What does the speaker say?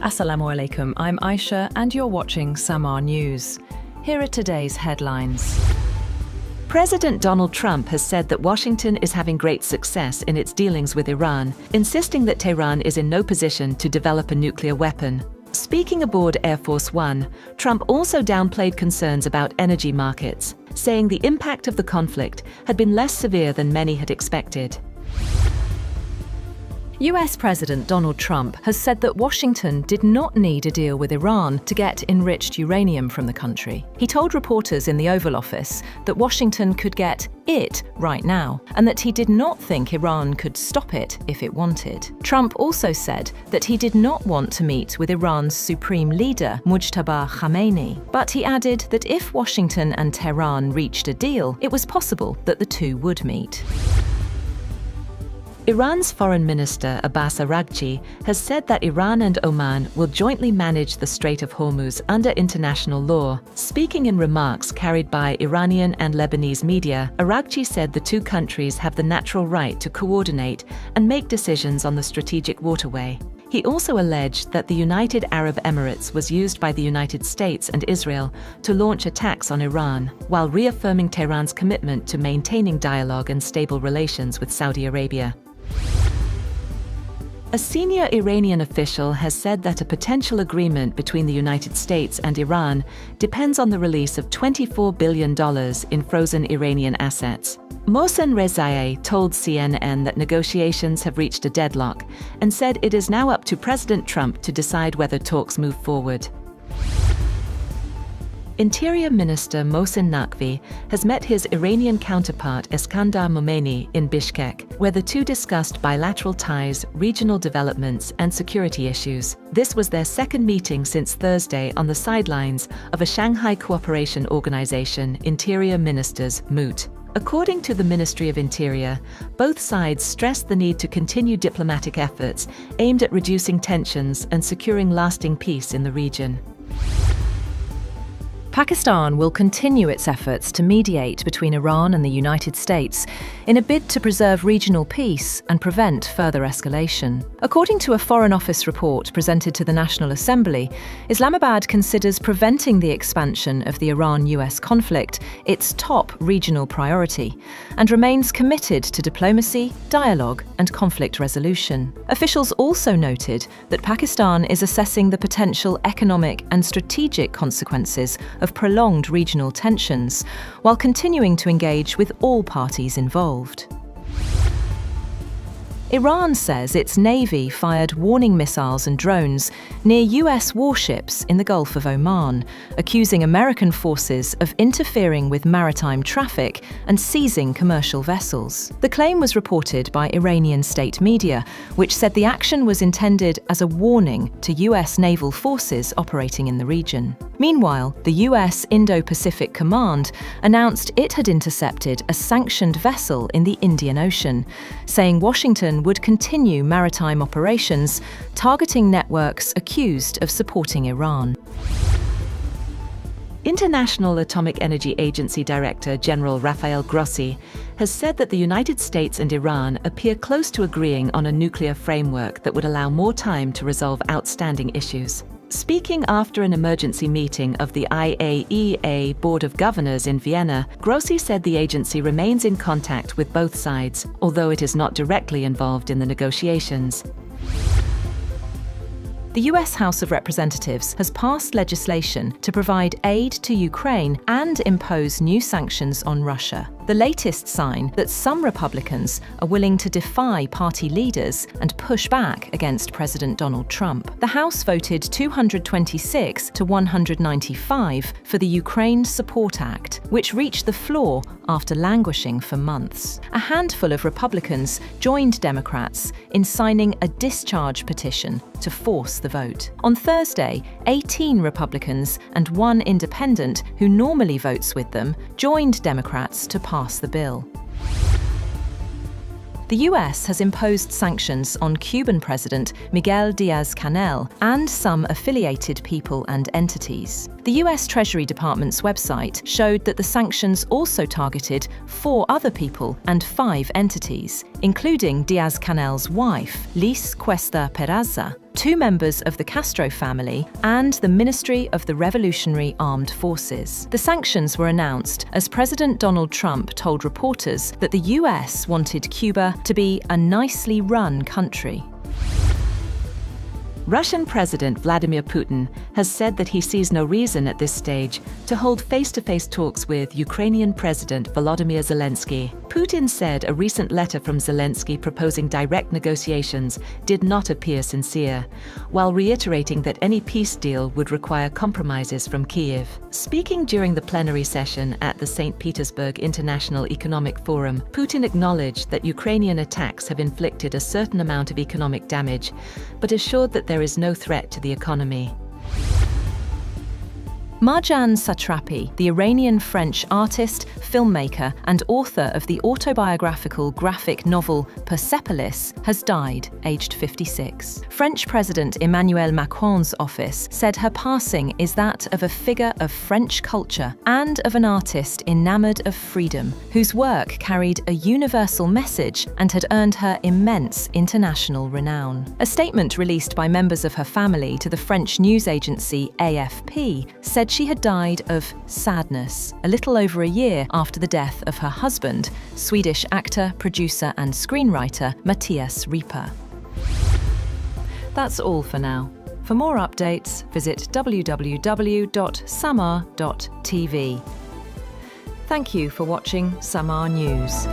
Assalamu alaikum, I'm Aisha and you're watching Samaa News. Here are today's headlines. President Donald Trump has said that Washington is having great success in its dealings with Iran, insisting that Tehran is in no position to develop a nuclear weapon. Speaking aboard Air Force One, Trump also downplayed concerns about energy markets, saying the impact of the conflict had been less severe than many had expected. US President Donald Trump has said that Washington did not need a deal with Iran to get enriched uranium from the country. He told reporters in the Oval Office that Washington could get it right now, and that he did not think Iran could stop it if it wanted. Trump also said that he did not want to meet with Iran's supreme leader, Mujtaba Khamenei, but he added that if Washington and Tehran reached a deal, it was possible that the two would meet. Iran's Foreign Minister Abbas Araghchi has said that Iran and Oman will jointly manage the Strait of Hormuz under international law. Speaking in remarks carried by Iranian and Lebanese media, Araghchi said the two countries have the natural right to coordinate and make decisions on the strategic waterway. He also alleged that the United Arab Emirates was used by the United States and Israel to launch attacks on Iran, while reaffirming Tehran's commitment to maintaining dialogue and stable relations with Saudi Arabia. A senior Iranian official has said that a potential agreement between the United States and Iran depends on the release of $24 billion in frozen Iranian assets. Mohsen Rezaiei told CNN that negotiations have reached a deadlock and said it is now up to President Trump to decide whether talks move forward. Interior Minister Mohsen Naqvi has met his Iranian counterpart Eskandar Momeni in Bishkek, where the two discussed bilateral ties, regional developments, and security issues. This was their second meeting since Thursday on the sidelines of a Shanghai Cooperation Organization Interior Ministers moot. According to the Ministry of Interior, both sides stressed the need to continue diplomatic efforts aimed at reducing tensions and securing lasting peace in the region. Pakistan will continue its efforts to mediate between Iran and the United States in a bid to preserve regional peace and prevent further escalation. According to a Foreign Office report presented to the National Assembly, Islamabad considers preventing the expansion of the Iran-US conflict its top regional priority and remains committed to diplomacy, dialogue, and conflict resolution. Officials also noted that Pakistan is assessing the potential economic and strategic consequences of prolonged regional tensions, while continuing to engage with all parties involved. Iran says its navy fired warning missiles and drones near US warships in the Gulf of Oman, accusing American forces of interfering with maritime traffic and seizing commercial vessels. The claim was reported by Iranian state media, which said the action was intended as a warning to US naval forces operating in the region. Meanwhile, the US Indo-Pacific Command announced it had intercepted a sanctioned vessel in the Indian Ocean, saying Washington would continue maritime operations targeting networks accused of supporting Iran. International Atomic Energy Agency Director General Rafael Grossi has said that the United States and Iran appear close to agreeing on a nuclear framework that would allow more time to resolve outstanding issues. Speaking after an emergency meeting of the IAEA Board of Governors in Vienna, Grossi said the agency remains in contact with both sides, although it is not directly involved in the negotiations. The US House of Representatives has passed legislation to provide aid to Ukraine and impose new sanctions on Russia. The latest sign that some Republicans are willing to defy party leaders and push back against President Donald Trump. The House voted 226 to 195 for the Ukraine Support Act, which reached the floor after languishing for months. A handful of Republicans joined Democrats in signing a discharge petition to force the vote. On Thursday, 18 Republicans and one independent who normally votes with them joined Democrats to pass the bill. The US has imposed sanctions on Cuban President Miguel Diaz-Canel and some affiliated people and entities. The US Treasury Department's website showed that the sanctions also targeted 4 other people and 5 entities, including Diaz-Canel's wife, Liz Cuesta Peraza, two members of the Castro family, and the Ministry of the Revolutionary Armed Forces. The sanctions were announced as President Donald Trump told reporters that the US wanted Cuba to be a nicely run country. Russian President Vladimir Putin has said that he sees no reason at this stage to hold face-to-face talks with Ukrainian President Volodymyr Zelenskyy. Putin said a recent letter from Zelenskyy proposing direct negotiations did not appear sincere, while reiterating that any peace deal would require compromises from Kyiv. Speaking during the plenary session at the St. Petersburg International Economic Forum, Putin acknowledged that Ukrainian attacks have inflicted a certain amount of economic damage, but assured that there is no threat to the economy. Marjan Satrapi, the Iranian-French artist, filmmaker, and author of the autobiographical graphic novel Persepolis, has died, aged 56. French President Emmanuel Macron's office said her passing is that of a figure of French culture and of an artist enamored of freedom, whose work carried a universal message and had earned her immense international renown. A statement released by members of her family to the French news agency AFP said she had died of sadness a little over a year after the death of her husband, Swedish actor, producer and screenwriter Mattias Ripa. That's all for now. For more updates, visit www.samaa.tv. Thank you for watching Samaa News.